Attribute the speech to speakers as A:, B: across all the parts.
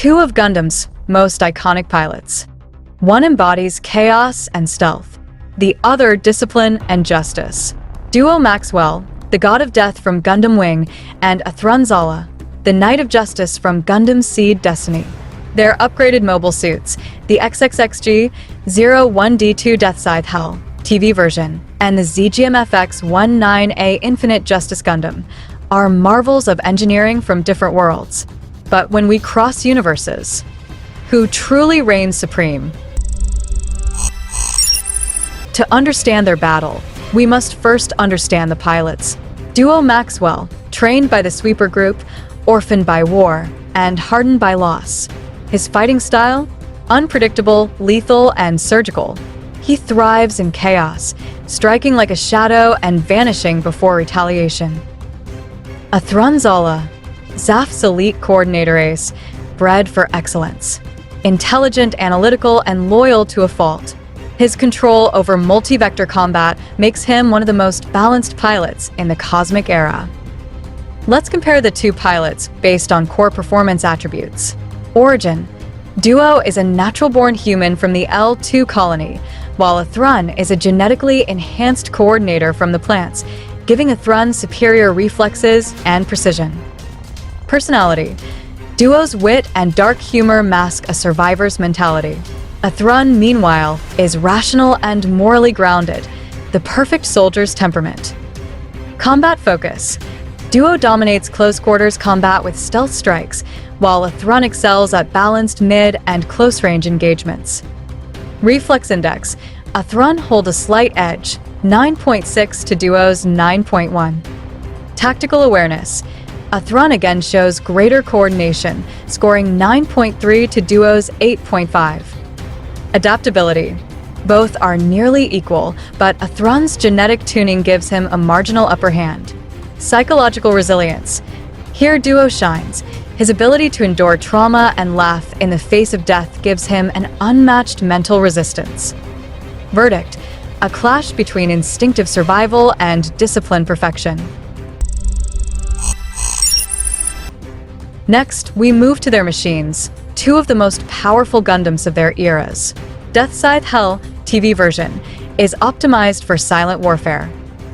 A: two of Gundam's most iconic pilots. One embodies chaos and stealth, the other discipline and justice. Duo Maxwell, the god of death from Gundam Wing, and Athrun Zala, the knight of justice from Gundam SEED Destiny. Their upgraded mobile suits, the XXXG-01D2 Deathscythe Hell TV version and the ZGMFX-19A Infinite Justice Gundam, are marvels of engineering from different worlds. But when we cross universes, who truly reigns supreme? To understand their battle, we must first understand the pilots. Duo Maxwell, trained by the Sweeper Group, orphaned by war, and hardened by loss. His fighting style? Unpredictable, lethal, and surgical. He thrives in chaos, striking like a shadow and vanishing before retaliation. Athrun Zala, ZAFT's elite coordinator ace, bred for excellence. Intelligent, analytical, and loyal to a fault. His control over multi-vector combat makes him one of the most balanced pilots in the cosmic era. Let's compare the two pilots based on core performance attributes. Origin. Duo is a natural-born human from the L2 colony, while Athrun is a genetically enhanced coordinator from the plants, giving Athrun superior reflexes and precision. Personality. Duo's wit and dark humor mask a survivor's mentality. Athrun, meanwhile, is rational and morally grounded, the perfect soldier's temperament. Combat focus. Duo dominates close-quarters combat with stealth strikes, while Athrun excels at balanced mid- and close-range engagements. Reflex index. Athrun holds a slight edge, 9.6 to Duo's 9.1. Tactical awareness. Athrun again shows greater coordination, scoring 9.3 to Duo's 8.5. Adaptability. Both are nearly equal, but Athrun's genetic tuning gives him a marginal upper hand. Psychological resilience. Here Duo shines. His ability to endure trauma and laugh in the face of death gives him an unmatched mental resistance. Verdict. A clash between instinctive survival and disciplined perfection. Next, we move to their machines, two of the most powerful Gundams of their eras. Deathscythe Hell TV version is optimized for silent warfare.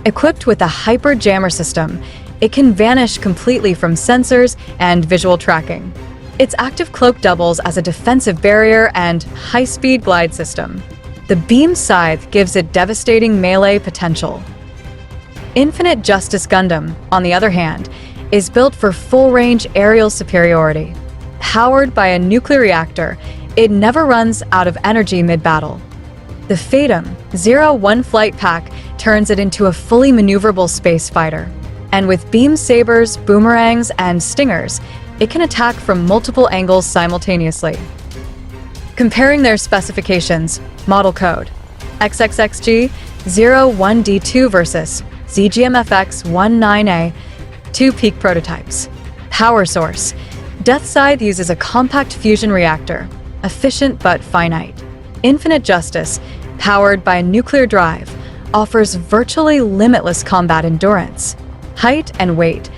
A: Equipped with a hyper-jammer system, it can vanish completely from sensors and visual tracking. Its active cloak doubles as a defensive barrier and high-speed glide system. The beam scythe gives it devastating melee potential. Infinite Justice Gundam, on the other hand, is built for full-range aerial superiority. Powered by a nuclear reactor, it never runs out of energy mid-battle. The Fatum 01 flight pack turns it into a fully maneuverable space fighter. And with beam sabers, boomerangs, and stingers, it can attack from multiple angles simultaneously. Comparing their specifications, model code, XXXG-01D2 versus ZGMFX-19A, two peak prototypes. Power source. Deathscythe uses a compact fusion reactor, efficient but finite. Infinite Justice, powered by a nuclear drive, offers virtually limitless combat endurance. Height and weight.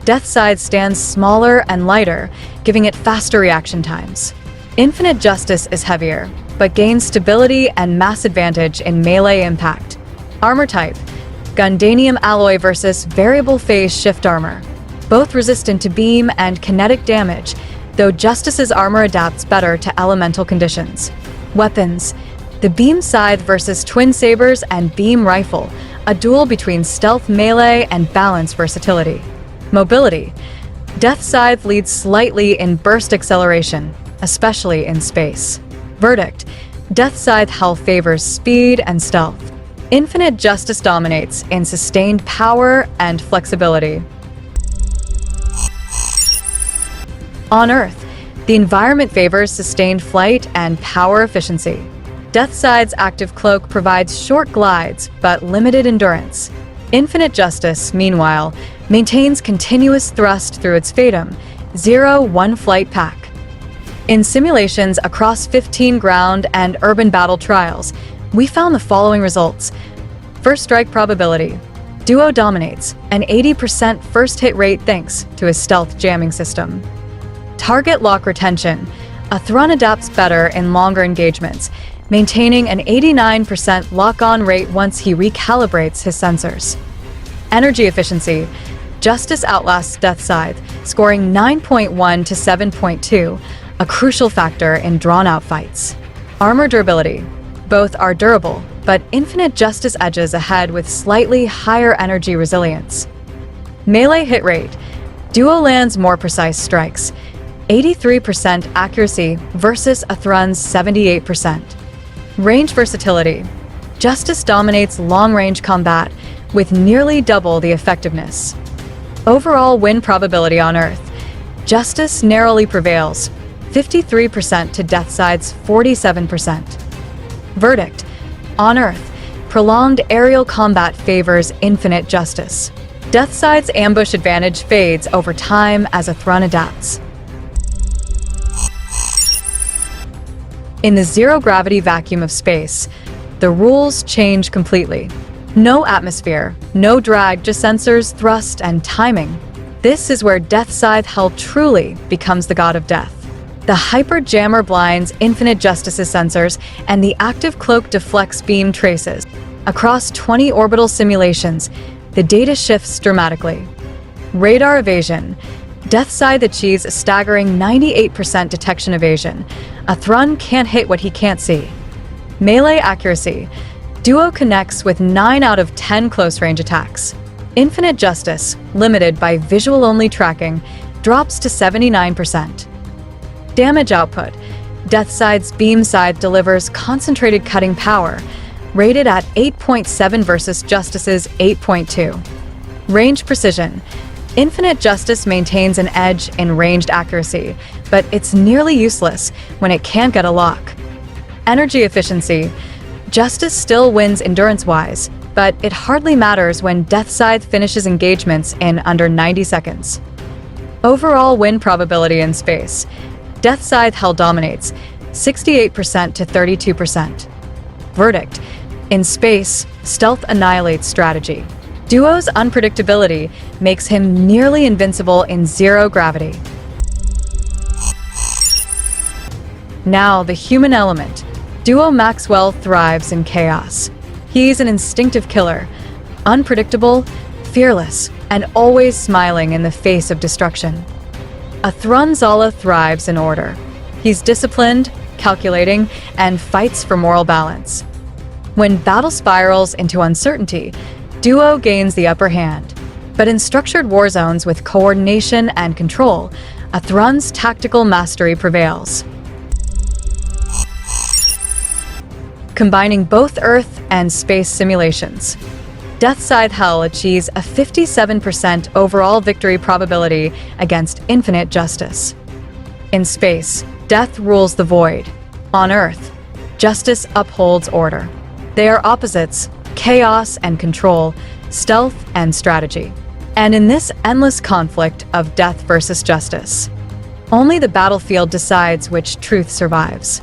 A: Deathscythe stands smaller and lighter, giving it faster reaction times. Infinite Justice is heavier, but gains stability and mass advantage in melee impact. Armor type. Gundanium alloy versus variable phase shift armor. Both resistant to beam and kinetic damage, though Justice's armor adapts better to elemental conditions. Weapons. The beam scythe versus twin sabers and beam rifle, a duel between stealth melee and balance versatility. Mobility. Deathscythe leads slightly in burst acceleration, especially in space. Verdict. Deathscythe Hell favors speed and stealth. Infinite Justice dominates in sustained power and flexibility. On Earth, the environment favors sustained flight and power efficiency. Deathscythe's active cloak provides short glides but limited endurance. Infinite Justice, meanwhile, maintains continuous thrust through its Fatum 01 flight pack. In simulations across 15 ground and urban battle trials, we found the following results. First strike probability. Duo dominates, an 80% first hit rate thanks to his stealth jamming system. Target lock retention. Athrun adapts better in longer engagements, maintaining an 89% lock-on rate once he recalibrates his sensors. Energy efficiency. Justice outlasts Deathscythe, scoring 9.1 to 7.2, a crucial factor in drawn-out fights. Armor durability. Both are durable, but Infinite Justice edges ahead with slightly higher energy resilience. Melee hit rate. Duo lands more precise strikes, 83% accuracy versus Athrun's 78%. Range versatility. Justice dominates long-range combat with nearly double the effectiveness. Overall win probability on Earth. Justice narrowly prevails, 53% to Deathscythe's 47%. Verdict. On Earth, prolonged aerial combat favors Infinite Justice. Deathscythe's ambush advantage fades over time as Athrun adapts. In the zero-gravity vacuum of space, the rules change completely. No atmosphere, no drag, just sensors, thrust, and timing. This is where Deathscythe Hell truly becomes the god of death. The Hyper Jammer blinds Infinite Justice's sensors, and the Active Cloak deflects beam traces. Across 20 orbital simulations, the data shifts dramatically. Radar evasion. Deathscythe achieves a staggering 98% detection evasion. Athrun can't hit what he can't see. Melee accuracy. Duo connects with 9 out of 10 close-range attacks. Infinite Justice, limited by visual-only tracking, drops to 79%. Damage output. Deathscythe's beam scythe delivers concentrated cutting power, rated at 8.7 versus Justice's 8.2. Range precision. Infinite Justice maintains an edge in ranged accuracy, but it's nearly useless when it can't get a lock. Energy efficiency. Justice still wins endurance-wise, but it hardly matters when Deathscythe finishes engagements in under 90 seconds. Overall win probability in space. Deathscythe Hell dominates, 68% to 32%. Verdict. In space, stealth annihilates strategy. Duo's unpredictability makes him nearly invincible in zero gravity. Now, the human element. Duo Maxwell thrives in chaos. He's an instinctive killer, unpredictable, fearless, and always smiling in the face of destruction. Athrun Zala thrives in order. He's disciplined, calculating, and fights for moral balance. When battle spirals into uncertainty, Duo gains the upper hand. But in structured war zones with coordination and control, Athrun's tactical mastery prevails. Combining both Earth and space simulations, Deathscythe Hell achieves a 57% overall victory probability against Infinite Justice. In space, death rules the void. On Earth, justice upholds order. They are opposites: chaos and control, stealth and strategy. And in this endless conflict of death versus justice, only the battlefield decides which truth survives.